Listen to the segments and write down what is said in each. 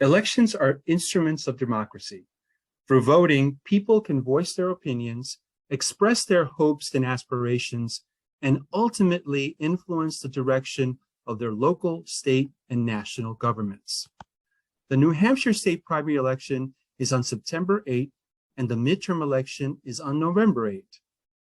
Elections are instruments of democracy. Through voting, people can voice their opinions, express their hopes and aspirations, and ultimately influence the direction of their local, state, and national governments. The New Hampshire state primary election is on September 8th, and the midterm election is on November 8th.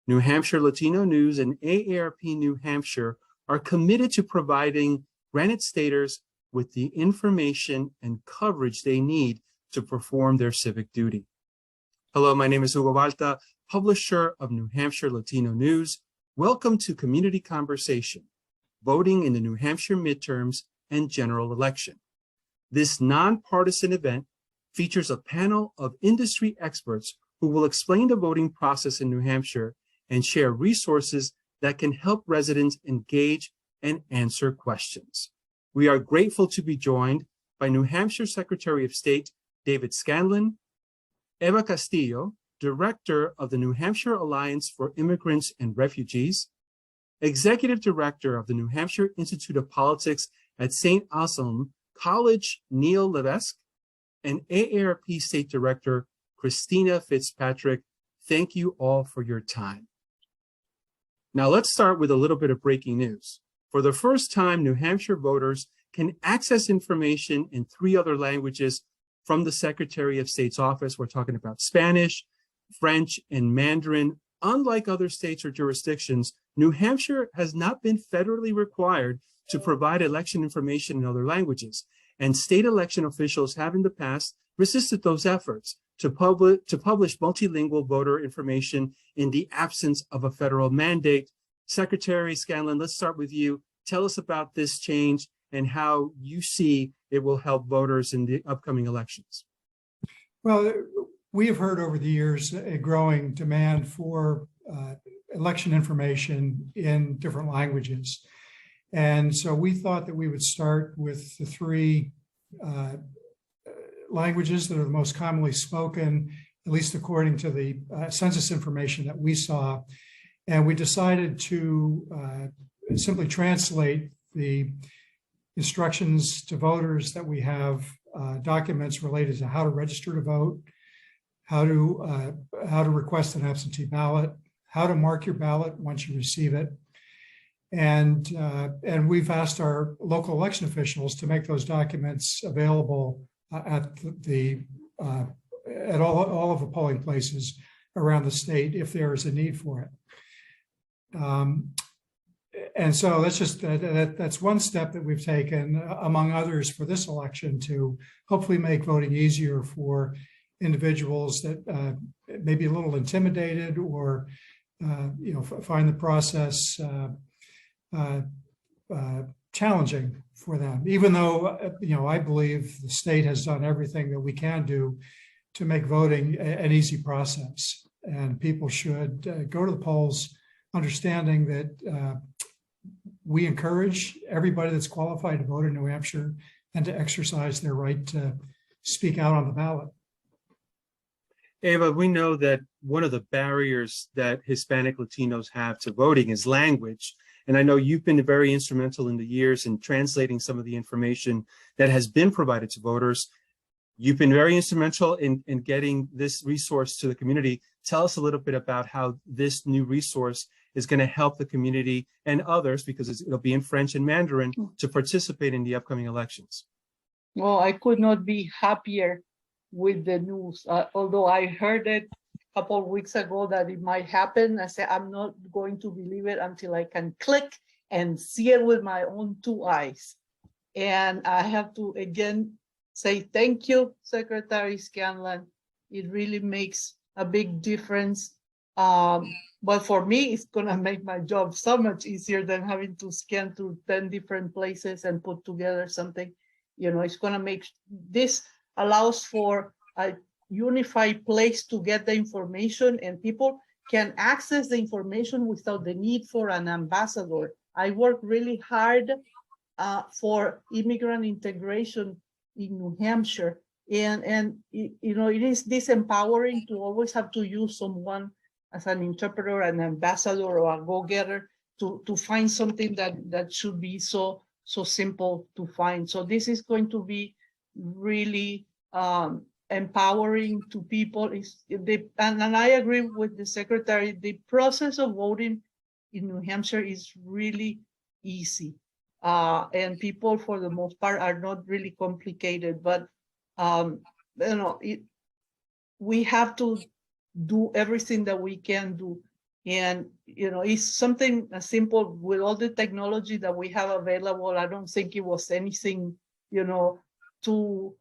New Hampshire Latino News and AARP New Hampshire are committed to providing Granite Staters with the information and coverage they need to perform their civic duty. Hello, my name is Hugo Balta, publisher of New Hampshire Latino News. Welcome to Community Conversation, voting in the New Hampshire midterms and general election. This nonpartisan event features a panel of industry experts who will explain the voting process in New Hampshire and share resources that can help residents engage and answer questions. We are grateful to be joined by New Hampshire Secretary of State David Scanlon, Eva Castillo, Director of the New Hampshire Alliance for Immigrants and Refugees, Executive Director of the New Hampshire Institute of Politics at St. Anselm College, Neil Levesque, and AARP State Director Christina FitzPatrick. Thank you all for your time. Now let's start with a little bit of breaking news. For the first time, New Hampshire voters can access information in 3 other languages from the Secretary of State's office. We're talking about Spanish, French, and Mandarin. Unlike other states or jurisdictions, New Hampshire has not been federally required to provide election information in other languages, and state election officials have in the past resisted those efforts to publish multilingual voter information in the absence of a federal mandate. Secretary Scanlon, let's start with you. Tell us about this change and how you see it will help voters in the upcoming elections. Well, we have heard over the years a growing demand for election information in different languages. And so we thought that we would start with the 3 languages that are the most commonly spoken, at least according to the census information that we saw. And we decided to simply translate the instructions to voters that we have, documents related to how to register to vote, how to request an absentee ballot, how to mark your ballot once you receive it. And we've asked our local election officials to make those documents available at all of the polling places around the state if there is a need for it. And so that's one step that we've taken, among others, for this election to hopefully make voting easier for individuals that may be a little intimidated or find the process challenging for them, even though I believe the state has done everything that we can do to make voting an easy process, and people should go to the polls understanding that we encourage everybody that's qualified to vote in New Hampshire and to exercise their right to speak out on the ballot. Eva, we know that one of the barriers that Hispanic Latinos have to voting is language. And I know you've been very instrumental in the years in translating some of the information that has been provided to voters. You've been very instrumental in getting this resource to the community. Tell us a little bit about how this new resource is going to help the community and others, because it'll be in French and Mandarin, to participate in the upcoming elections. Well, I could not be happier with the news. Although I heard it a couple of weeks ago that it might happen, I said, I'm not going to believe it until I can click and see it with my own 2 eyes. And I have to again say thank you, Secretary Scanlon. It really makes a big difference. But for me, it's going to make my job so much easier than having to scan through 10 different places and put together something. It's going to make this allows for a unified place to get the information, and people can access the information without the need for an ambassador. I work really hard for immigrant integration in New Hampshire, and it is disempowering to always have to use someone as an interpreter, an ambassador, or a go-getter to find something that should be so simple to find. So this is going to be really empowering to people. And I agree with the secretary, the process of voting in New Hampshire is really easy. And people, for the most part, are not really complicated, but we have to do everything that we can do. And, it's something as simple with all the technology that we have available. I don't think it was anything, too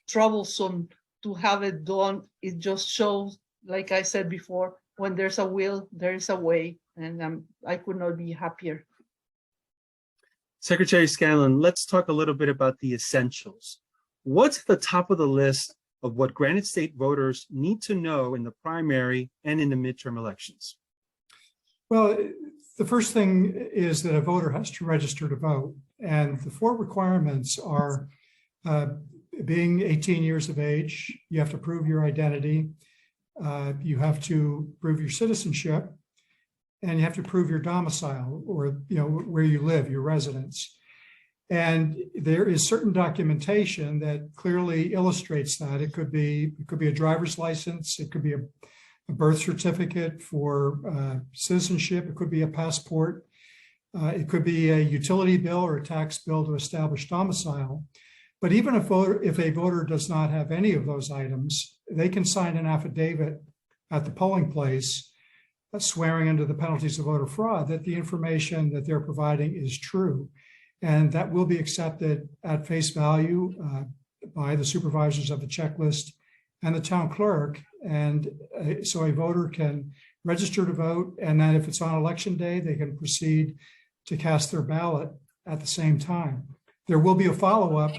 troublesome to have it done. It just shows, like I said before, when there's a will, there is a way. And I could not be happier. Secretary Scanlon, let's talk a little bit about the essentials. What's at the top of the list of what Granite State voters need to know in the primary and in the midterm elections? Well, the first thing is that a voter has to register to vote. And the 4 requirements are being 18 years of age, you have to prove your identity, you have to prove your citizenship, and you have to prove your domicile, or where you live, your residence. And there is certain documentation that clearly illustrates that. It could be a driver's license, it could be a birth certificate for citizenship, it could be a passport, it could be a utility bill or a tax bill to establish domicile. But even if a voter does not have any of those items, they can sign an affidavit at the polling place swearing under the penalties of voter fraud that the information that they're providing is true. And that will be accepted at face value by the supervisors of the checklist and the town clerk. And so a voter can register to vote, and then if it's on election day, they can proceed to cast their ballot at the same time. There will be a follow-up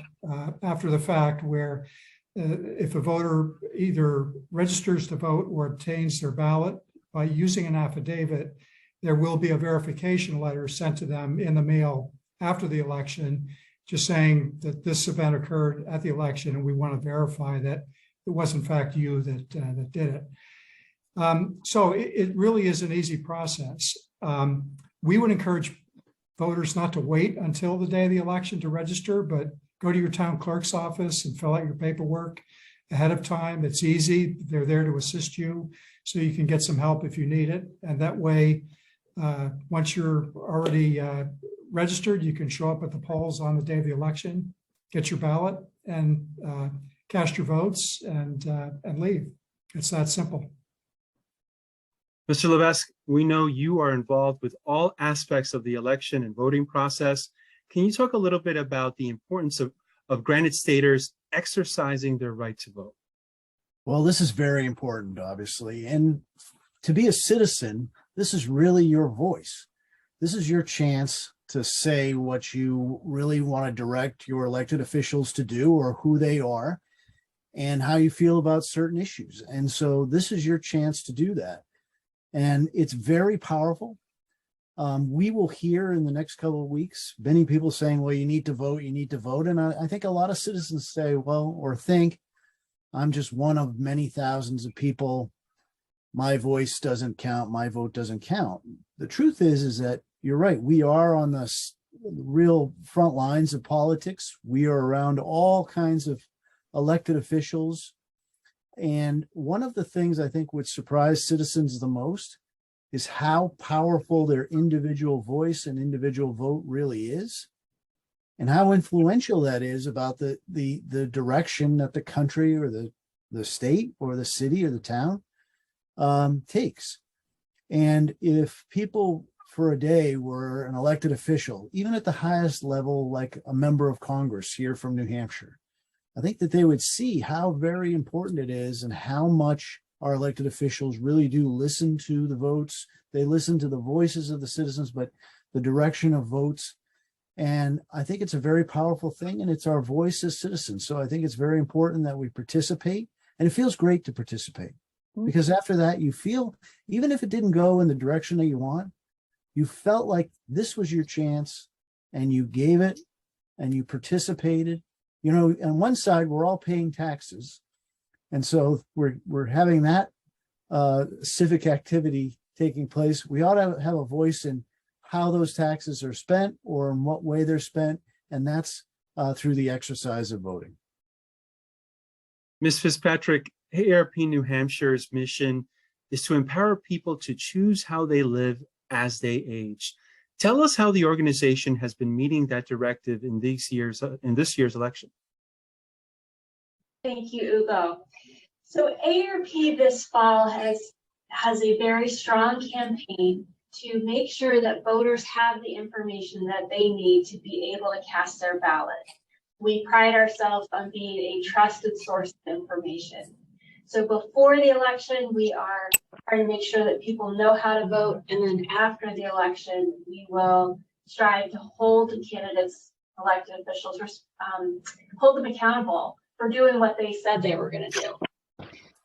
after the fact where if a voter either registers to vote or obtains their ballot by using an affidavit, there will be a verification letter sent to them in the mail after the election, just saying that this event occurred at the election and we want to verify that it was in fact you that did it. So it really is an easy process. We would encourage voters not to wait until the day of the election to register, but go to your town clerk's office and fill out your paperwork ahead of time. It's easy. They're there to assist you so you can get some help if you need it. And that way, once you're already registered, you can show up at the polls on the day of the election, get your ballot, and cast your votes and leave. It's that simple. Mr. Levesque, we know you are involved with all aspects of the election and voting process. Can you talk a little bit about the importance of Granite Staters exercising their right to vote? Well, this is very important, obviously. And to be a citizen, this is really your voice. This is your chance to say what you really want to direct your elected officials to do, or who they are, and how you feel about certain issues. And so this is your chance to do that. And it's very powerful. We will hear in the next couple of weeks many people saying, well, you need to vote, you need to vote. And I think a lot of citizens say, well, or think, I'm just one of many thousands of people. My voice doesn't count, my vote doesn't count. The truth is that you're right. We are on the real front lines of politics. We are around all kinds of elected officials. And one of the things I think would surprise citizens the most is how powerful their individual voice and individual vote really is, and how influential that is about the direction that the country or the state or the city or the town takes. And if people for a day were an elected official, even at the highest level, like a member of Congress here from New Hampshire, I think that they would see how very important it is and how much our elected officials really do listen to the votes. They listen to the voices of the citizens, but the direction of votes. And I think it's a very powerful thing, and it's our voice as citizens. So I think it's very important that we participate, and it feels great to participate, because after that you feel, even if it didn't go in the direction that you want, you felt like this was your chance and you gave it and you participated. You know, on one side, we're all paying taxes. And so we're having that civic activity taking place. We ought to have a voice in how those taxes are spent or in what way they're spent. And that's through the exercise of voting. Ms. FitzPatrick, AARP New Hampshire's mission is to empower people to choose how they live as they age. Tell us how the organization has been meeting that directive in this year's election. Thank you, Hugo. So AARP this fall has a very strong campaign to make sure that voters have the information that they need to be able to cast their ballot. We pride ourselves on being a trusted source of information. So before the election, we are trying to make sure that people know how to vote. And then after the election, we will strive to hold the candidates, elected officials, hold them accountable for doing what they said they were going to do.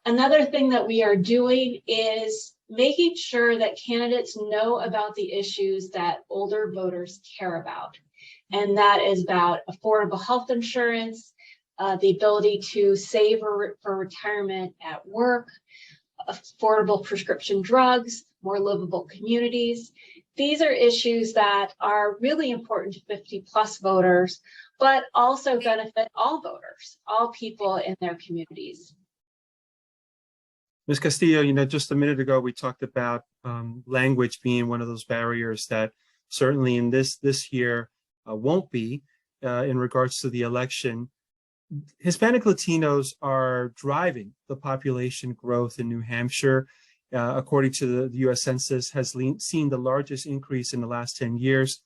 Another thing that we are doing is making sure that candidates know about the issues that older voters care about. And that is about affordable health insurance, the ability to save for retirement at work, affordable prescription drugs, more livable communities. These are issues that are really important to 50+ voters, but also benefit all voters, all people in their communities. Ms. Castillo, just a minute ago, we talked about language being one of those barriers that certainly in this year won't be in regards to the election. Hispanic Latinos are driving the population growth in New Hampshire. According to the U.S. Census, has seen the largest increase in the last 10 years.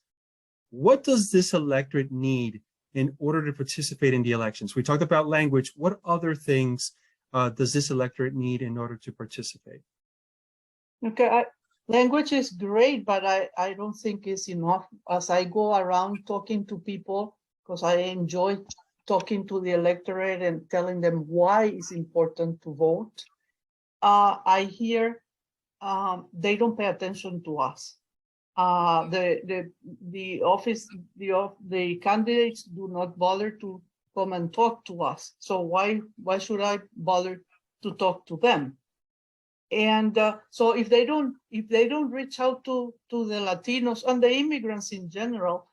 What does this electorate need in order to participate in the elections? We talked about language. What other things does this electorate need in order to participate? Okay, language is great, but I don't think it's enough. As I go around talking to people, because I enjoy talking to the electorate and telling them why it's important to vote, I hear they don't pay attention to us. The candidates do not bother to come and talk to us. So why should I bother to talk to them? And so if they don't reach out to the Latinos and the immigrants in general,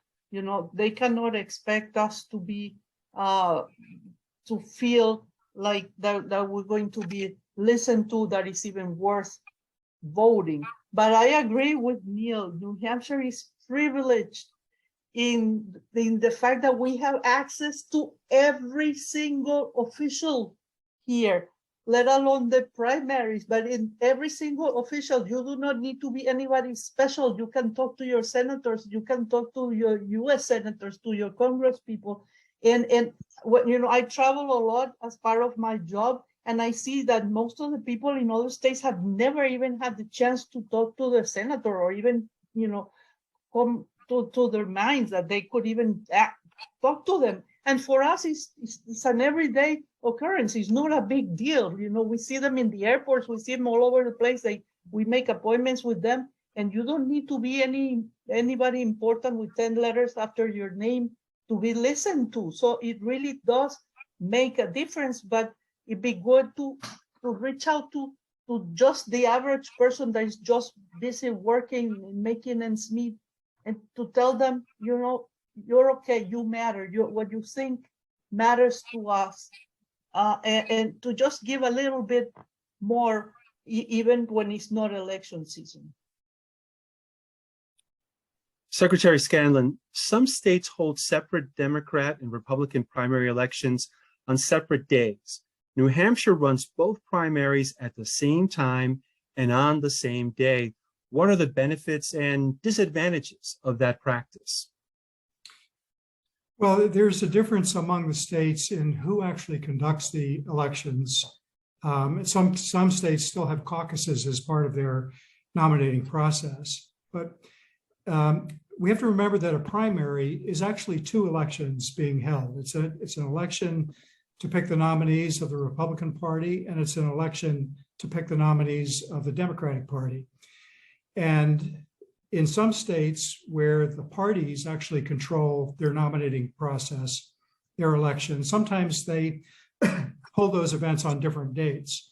they cannot expect us to be to feel like that we're going to be listened to, that is even worth voting. But I agree with Neil. New Hampshire is privileged in the fact that we have access to every single official here, let alone the primaries. But in every single official, you do not need to be anybody special. You can talk to your senators, you can talk to your U.S. senators, to your Congress people. And I travel a lot as part of my job, and I see that most of the people in other states have never even had the chance to talk to their senator, or even, come to their minds that they could even talk to them. And for us, it's an everyday occurrence. It's not a big deal. We see them in the airports, we see them all over the place. We make appointments with them, and you don't need to be anybody important with 10 letters after your name to be listened to. So it really does make a difference, but it'd be good to reach out to just the average person that is just busy working and making ends meet, and to tell them, you're okay, you matter, what you think matters to us, and to just give a little bit more, even when it's not election season. Secretary Scanlon, some states hold separate Democrat and Republican primary elections on separate days. New Hampshire runs both primaries at the same time and on the same day. What are the benefits and disadvantages of that practice? Well, there's a difference among the states in who actually conducts the elections. Some states still have caucuses as part of their nominating process, but we have to remember that a primary is actually 2 elections being held. It's an election to pick the nominees of the Republican Party, and it's an election to pick the nominees of the Democratic Party. And in some states where the parties actually control their nominating process, their elections, sometimes they hold those events on different dates.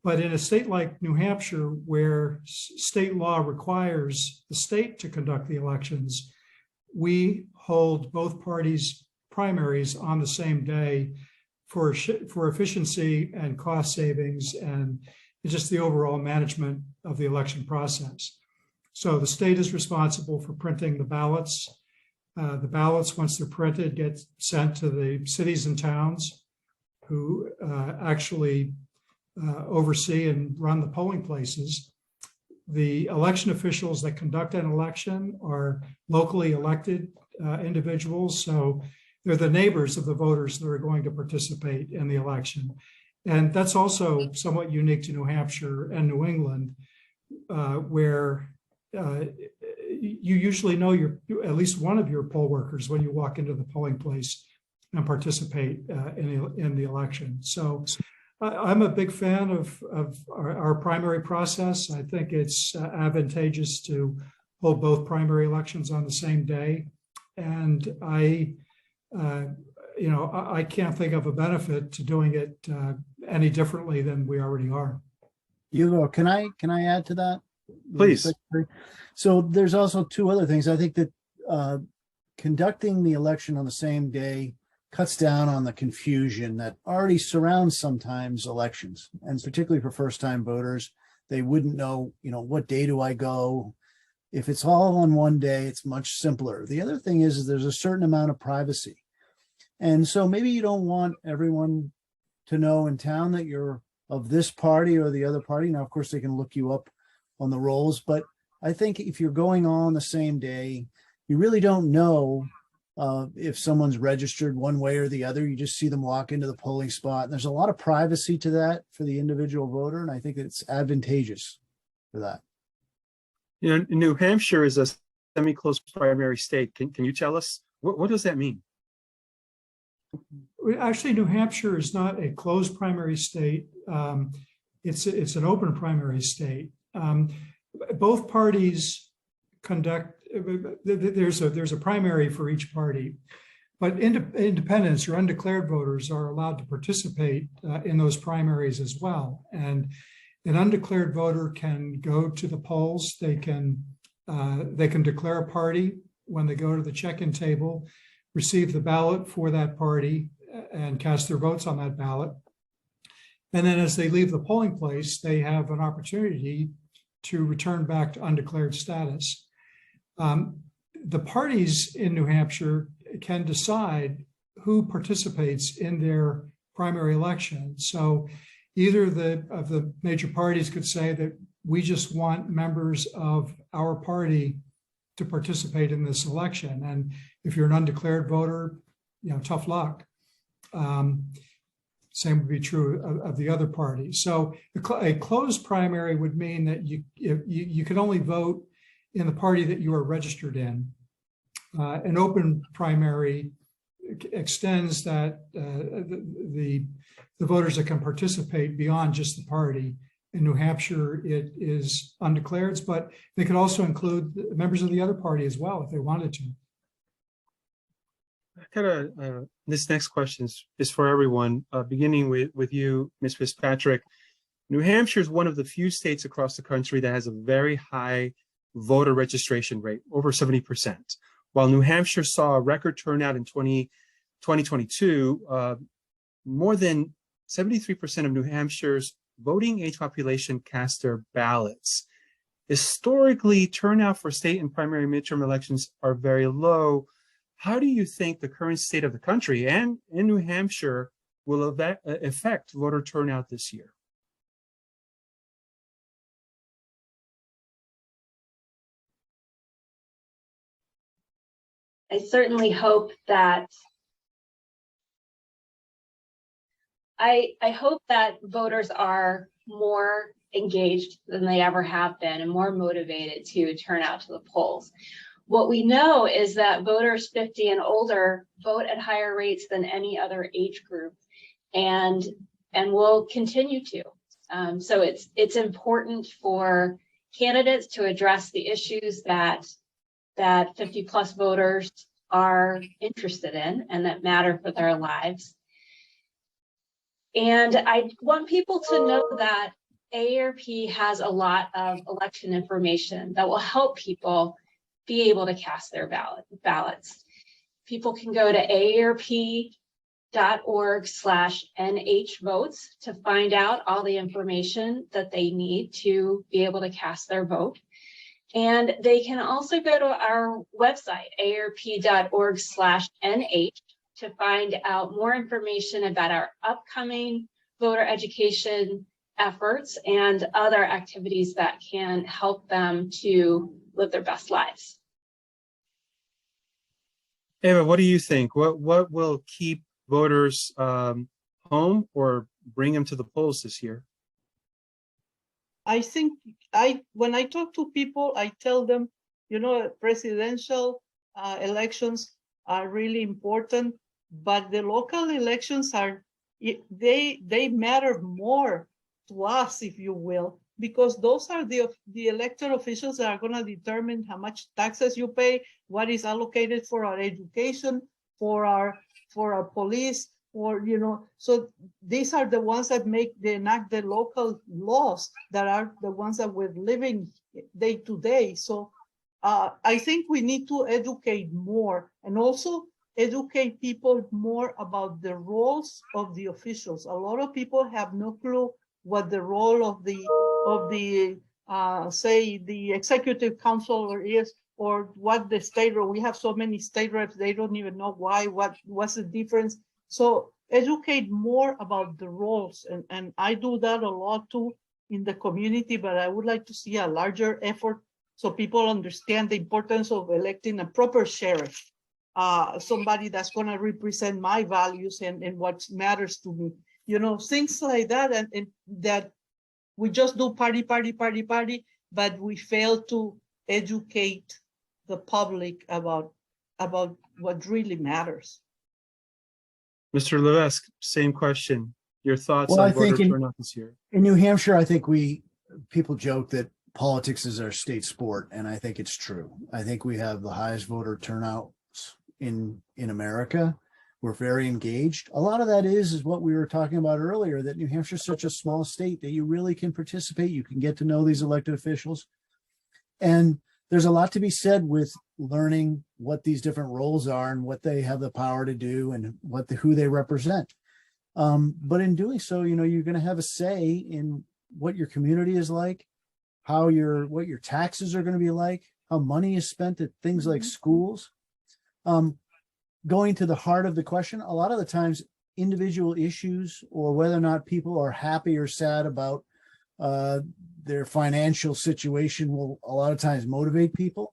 But in a state like New Hampshire, where state law requires the state to conduct the elections, we hold both parties' primaries on the same day for efficiency and cost savings and just the overall management of the election process. So the state is responsible for printing the ballots. The ballots, once they're printed, get sent to the cities and towns who actually oversee and run the polling places. The election officials that conduct an election are locally elected individuals. So they're the neighbors of the voters that are going to participate in the election. And that's also somewhat unique to New Hampshire and New England, where you usually know at least one of your poll workers when you walk into the polling place and participate in the election. So I'm a big fan of our primary process. I think it's advantageous to hold both primary elections on the same day. And I can't think of a benefit to doing it any differently than we already are. Hugo, can I add to that? Please. So there's also two other things. I think that conducting the election on the same day cuts down on the confusion that already surrounds sometimes elections, and particularly for first-time voters. They wouldn't know, what day do I go? If it's all on one day, it's much simpler. The other thing is there's a certain amount of privacy. And so maybe you don't want everyone to know in town that you're of this party or the other party. Now, of course, they can look you up on the rolls, but I think if you're going on the same day, you really don't know if someone's registered one way or the other. You just see them walk into the polling spot. And there's a lot of privacy to that for the individual voter, and I think it's advantageous for that. New Hampshire is a semi-closed primary state. Can you tell us what does that mean? Actually, New Hampshire is not a closed primary state. It's an open primary state. Both parties conduct. There's a primary for each party, but independents or undeclared voters are allowed to participate in those primaries as well. And an undeclared voter can go to the polls. They can declare a party when they go to the check-in table, receive the ballot for that party, and cast their votes on that ballot. And then as they leave the polling place, they have an opportunity to return back to undeclared status. The parties in New Hampshire can decide who participates in their primary election. So either of the major parties could say that we just want members of our party to participate in this election. And if you're an undeclared voter, tough luck. Same would be true of the other party. So a closed primary would mean that you can only vote in the party that you are registered in. An open primary extends that the voters that can participate beyond just the party. In New Hampshire, it is undeclareds, but they could also include members of the other party as well if they wanted to. This next question is for everyone, beginning with you, Ms. FitzPatrick. New Hampshire is one of the few states across the country that has a very high voter registration rate, over 70%. While New Hampshire saw a record turnout in 2022, more than 73% of New Hampshire's voting age population cast their ballots. Historically, turnout for state and primary midterm elections are very low. How do you think the current state of the country and in New Hampshire will affect voter turnout this year? I certainly hope that I hope that voters are more engaged than they ever have been and more motivated to turn out to the polls. What we know is that voters 50 and older vote at higher rates than any other age group, and will continue to. So it's important for candidates to address the issues that 50 plus voters are interested in and that matter for their lives. And I want people to know that AARP has a lot of election information that will help people be able to cast their ballots. people can go to aarp.org/NHvotes to find out all the information that they need to be able to cast their vote. And they can also go to our website, aarp.org/NH, to find out more information about our upcoming voter education efforts and other activities that can help them to live their best lives. Eva, what do you think? What will keep voters home or bring them to the polls this year? I think when I talk to people, I tell them, you know, presidential elections are really important, but the local elections they matter more to us, if you will, because those are the elected officials that are going to determine how much taxes you pay, what is allocated for our education, for our police, or, you know, so these are the ones that enact the local laws that are the ones that we're living day to day. So I think we need to educate more, and also educate people more about the roles of the officials. A lot of people have no clue what the role of the say the executive council is, or what the state rep. We have so many state reps, they don't even know what's the difference. So educate more about the roles, and I do that a lot too in the community, but I would like to see a larger effort so people understand the importance of electing a proper sheriff, somebody that's going to represent my values and what matters to me. You know, things like that, and that we just do party, but we fail to educate the public about what really matters. Mr. Levesque, same question. Your thoughts Well, on I think voter turnout this year? In New Hampshire, I think people joke that politics is our state sport, and I think it's true. I think we have the highest voter turnouts in America. We're very engaged. A lot of that is what we were talking about earlier, that New Hampshire is such a small state that you really can participate. You can get to know these elected officials. And there's a lot to be said with learning what these different roles are and what they have the power to do and who they represent. But in doing so, you know, you're going to have a say in what your community is like, what your taxes are going to be like, how money is spent at things like schools. Going to the heart of the question, a lot of the times individual issues or whether or not people are happy or sad about their financial situation will a lot of times motivate people.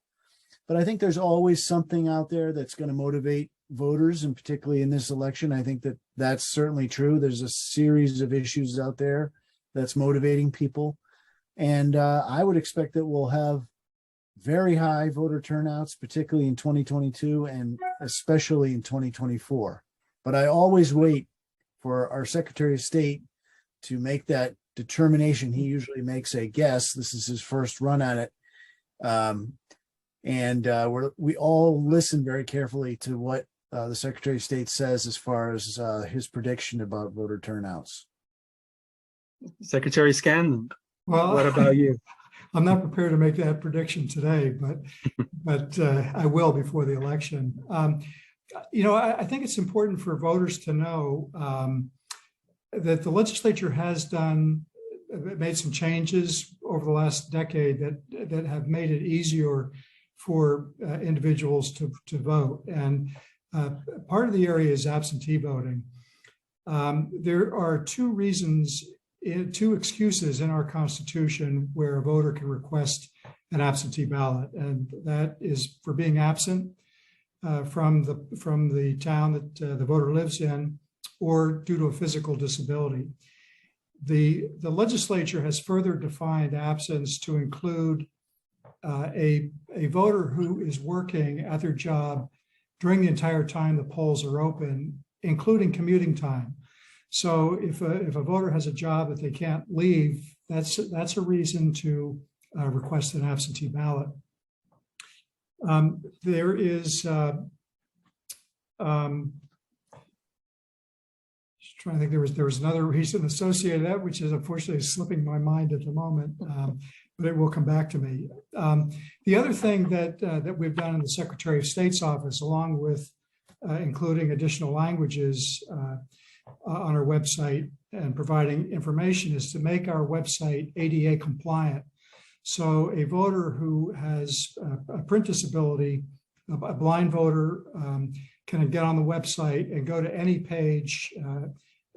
But I think there's always something out there that's going to motivate voters, and particularly in this election, I think that that's certainly true. There's a series of issues out there that's motivating people. And I would expect that we'll have very high voter turnouts, particularly in 2022 and especially in 2024. But I always wait for our Secretary of State to make that determination. He usually makes a guess. This is his first run at it. We all listen very carefully to what the Secretary of State says as far as his prediction about voter turnouts. Secretary Scanlon, Well, what about you? I'm not prepared to make that prediction today, but I will before the election. You know, I think it's important for voters to know that the legislature has made some changes over the last decade that have made it easier for individuals to vote. And part of the area is absentee voting. There are two excuses in our Constitution where a voter can request an absentee ballot, and that is for being absent from the town that the voter lives in, or due to a physical disability. The legislature has further defined absence to include a voter who is working at their job during the entire time the polls are open, including commuting time. So if a voter has a job that they can't leave, that's a reason to request an absentee ballot. There is just trying to think, there was another reason associated with that, which is unfortunately slipping my mind at the moment, but it will come back to me. The other thing that we've done in the Secretary of State's office, along with including additional languages on our website and providing information, is to make our website ADA compliant. So a voter who has a print disability, a blind voter, can get on the website and go to any page,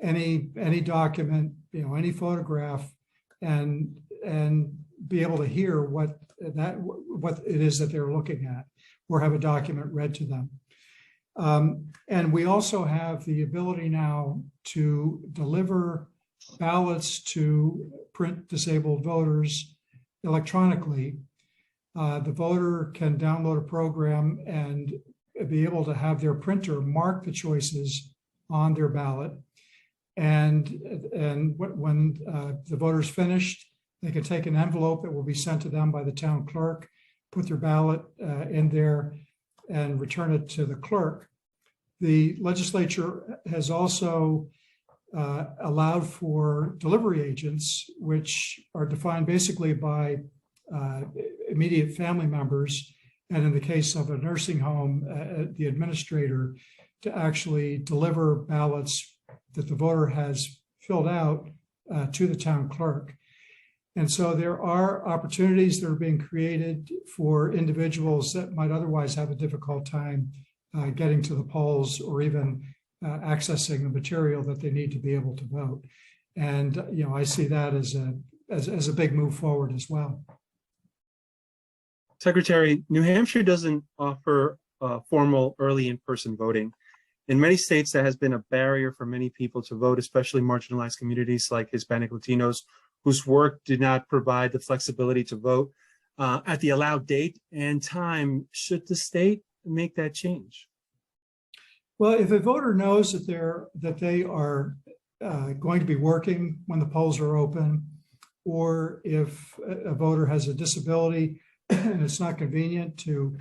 any document, any photograph, and be able to hear what it is that they're looking at, or have a document read to them. And we also have the ability now to deliver ballots to print disabled voters electronically. The voter can download a program and be able to have their printer mark the choices on their ballot. And when the voter's finished, they can take an envelope that will be sent to them by the town clerk, put their ballot in there, and return it to the clerk. The legislature has also allowed for delivery agents, which are defined basically by immediate family members, and in the case of a nursing home, the administrator, to actually deliver ballots that the voter has filled out to the town clerk. And so there are opportunities that are being created for individuals that might otherwise have a difficult time getting to the polls, or even accessing the material that they need to be able to vote. And I see that as a big move forward as well. Secretary, New Hampshire doesn't offer formal early in-person voting. In many states, that has been a barrier for many people to vote, especially marginalized communities like Hispanic Latinos, whose work did not provide the flexibility to vote at the allowed date and time. Should the state make that change? Well, if a voter knows that they are going to be working when the polls are open, or if a voter has a disability and it's not convenient to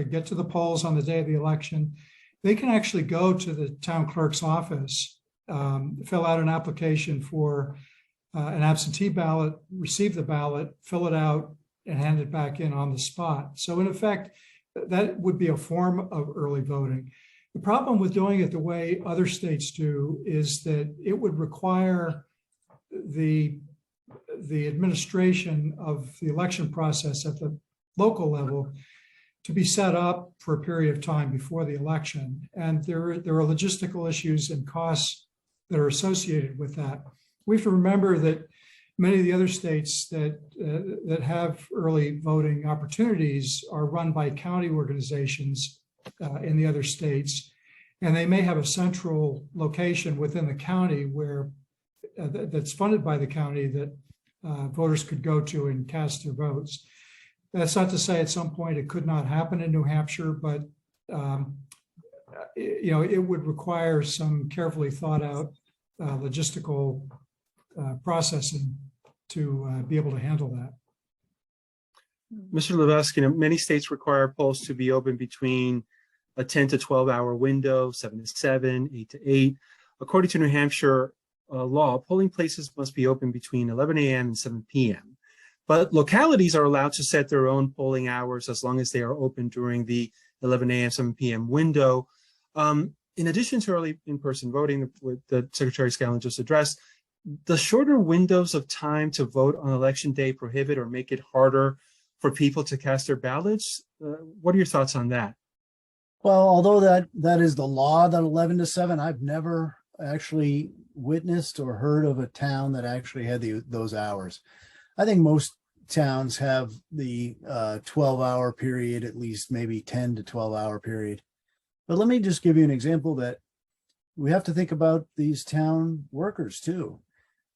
get to the polls on the day of the election, they can actually go to the town clerk's office, fill out an application for an absentee ballot, receive the ballot, fill it out, and hand it back in on the spot. So in effect, that would be a form of early voting. The problem with doing it the way other states do is that it would require the administration of the election process at the local level to be set up for a period of time before the election. And there are logistical issues and costs that are associated with that. We have to remember that many of the other states that have early voting opportunities are run by county organizations in the other states, and they may have a central location within the county where that's funded by the county that voters could go to and cast their votes. That's not to say at some point it could not happen in New Hampshire, but it would require some carefully thought out logistical processing to be able to handle that. Mr. Levesque, many states require polls to be open between a 10 to 12 hour window, 7 to 7, 8 to 8. According to New Hampshire law, polling places must be open between 11 a.m. and 7 p.m. But localities are allowed to set their own polling hours as long as they are open during the 11 a.m., 7 p.m. window. In addition to early in-person voting that Secretary Scanlon just addressed, the shorter windows of time to vote on election day prohibit or make it harder for people to cast their ballots? What are your thoughts on that? Well, although that is the law, that 11 to 7, I've never actually witnessed or heard of a town that actually had those hours. I think most towns have the 12-hour period, at least maybe 10 to 12-hour period. But let me just give you an example that we have to think about these town workers too.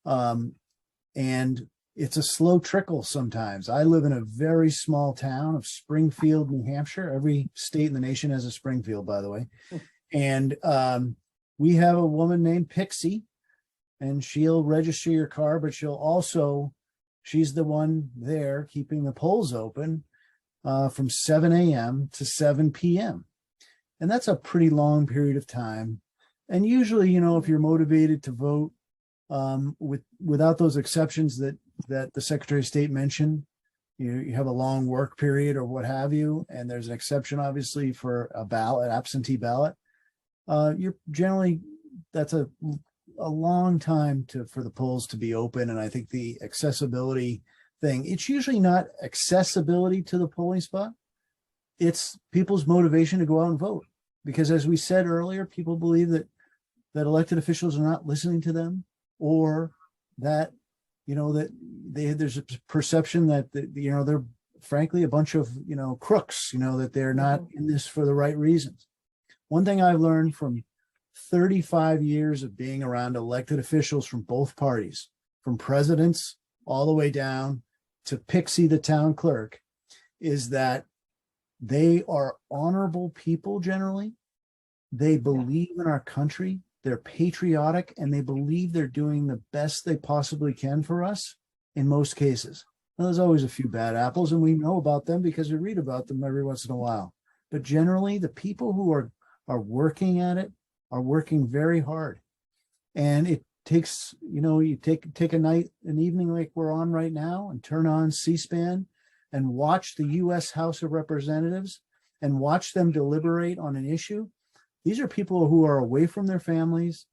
And it's a slow trickle sometimes. I live in a very small town of Springfield, New Hampshire. Every state in the nation has a Springfield, by the way. And we have a woman named Pixie, and she'll register your car, but she's the one there keeping the polls open from 7 a.m. to 7 p.m. And that's a pretty long period of time. And usually, if you're motivated to vote without those exceptions that the Secretary of State mentioned, you have a long work period or what have you, and there's an exception obviously for an absentee ballot. you're generally, that's a long time for the polls to be open. And I think the accessibility thing, it's usually not accessibility to the polling spot. It's people's motivation to go out and vote. Because as we said earlier, people believe that elected officials are not listening to them, or that, that there's a perception that, they're frankly a bunch of, crooks, that they're not in this for the right reasons. One thing I've learned from 35 years of being around elected officials from both parties, from presidents all the way down to Pixie, the town clerk, is that they are honorable people generally. They believe in our country. They're patriotic, and they believe they're doing the best they possibly can for us in most cases. Now, there's always a few bad apples, and we know about them because we read about them every once in a while. But generally, the people who are working at it are working very hard. And it takes, you take an evening like we're on right now and turn on C-SPAN and watch the U.S. House of Representatives and watch them deliberate on an issue. These are people who are away from their families.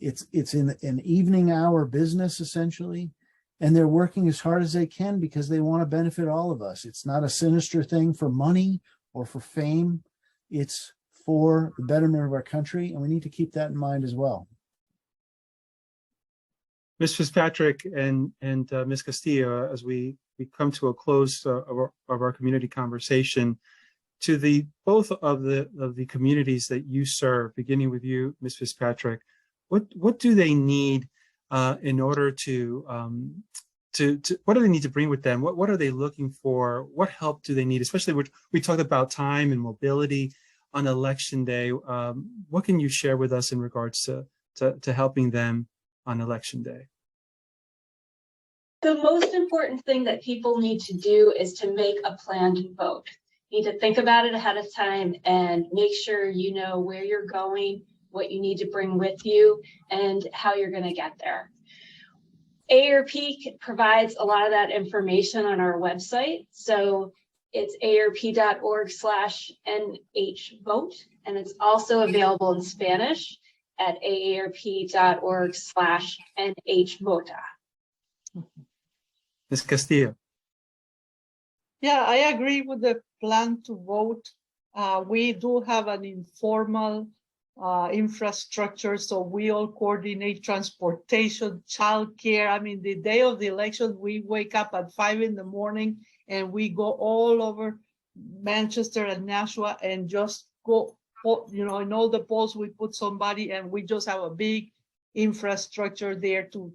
It's in an evening hour business, essentially, and they're working as hard as they can because they want to benefit all of us. It's not a sinister thing for money or for fame. It's for the betterment of our country, and we need to keep that in mind as well. Ms. FitzPatrick and Ms. Castillo, as we come to a close of our community conversation, to both of the communities that you serve, beginning with you, Ms. FitzPatrick, what do they need in order to what do they need to bring with them? What are they looking for? What help do they need? Especially we talked about time and mobility on election day. What can you share with us in regards to helping them on election day? The most important thing that people need to do is to make a plan to vote. You need to think about it ahead of time and make sure you know where you're going, what you need to bring with you, and how you're going to get there. AARP provides a lot of that information on our website. So it's aarp.org/NHVote, and it's also available in Spanish at aarp.org/NHVota. Ms. Castillo. Yeah, I agree with the plan to vote. We do have an informal infrastructure, so we all coordinate transportation, childcare. I mean, the day of the election, we wake up at 5 in the morning and we go all over Manchester and Nashua and just go, in all the polls we put somebody, and we just have a big infrastructure there to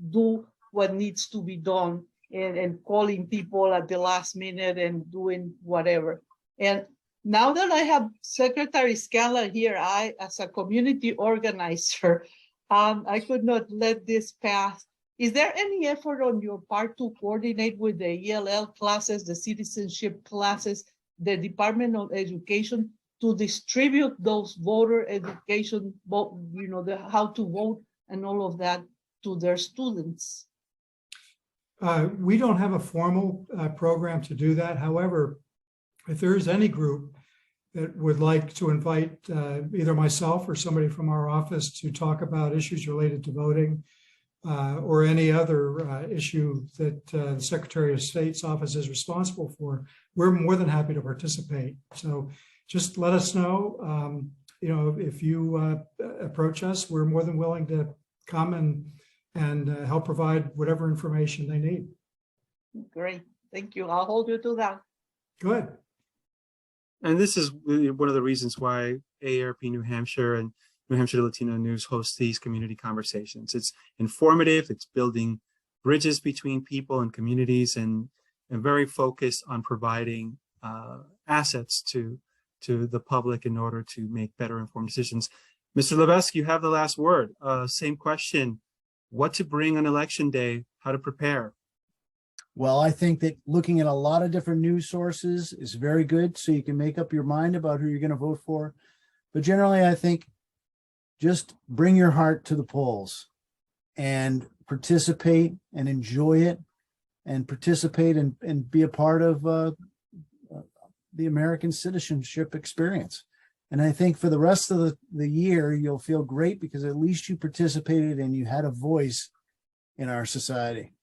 do what needs to be done. And calling people at the last minute and doing whatever. And now that I have Secretary Scanlon here, I, as a community organizer, I could not let this pass. Is there any effort on your part to coordinate with the ELL classes, the citizenship classes, the Department of Education, to distribute those voter education, how to vote and all of that to their students? We don't have a formal program to do that. However, if there is any group that would like to invite either myself or somebody from our office to talk about issues related to voting or any other issue that the Secretary of State's office is responsible for, we're more than happy to participate. So just let us know. If you approach us, we're more than willing to come and help provide whatever information they need. Great, thank you. I'll hold you to that. Go ahead. And this is one of the reasons why AARP New Hampshire and New Hampshire Latino News hosts these community conversations. It's informative, it's building bridges between people and communities, and very focused on providing assets to the public in order to make better informed decisions. Mr. Levesque, you have the last word. Same question. What to bring on election day, how to prepare? Well, I think that looking at a lot of different news sources is very good, so you can make up your mind about who you're going to vote for. But generally, I think just bring your heart to the polls and participate and enjoy it, and participate and be a part of the American citizenship experience. And I think for the rest of the year, you'll feel great because at least you participated and you had a voice in our society.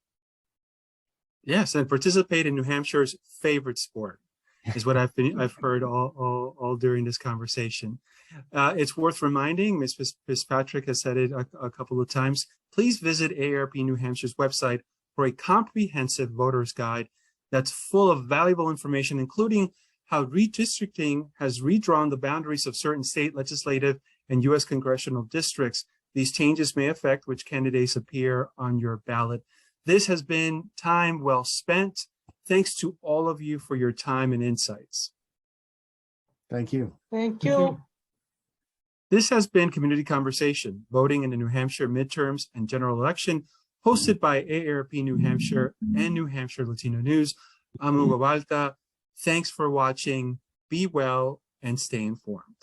Yes, and participate in New Hampshire's favorite sport is what I've heard all during this conversation. It's worth reminding, Ms. FitzPatrick has said it a couple of times, please visit AARP New Hampshire's website for a comprehensive voter's guide that's full of valuable information, including how redistricting has redrawn the boundaries of certain state legislative and U.S. congressional districts. These changes may affect which candidates appear on your ballot. This has been time well spent. Thanks to all of you for your time and insights. Thank you. Thank you. This has been Community Conversation, voting in the New Hampshire midterms and general election, hosted by AARP New Hampshire and New Hampshire Latino News. I'm Hugo Balta. Thanks for watching. Be well and stay informed.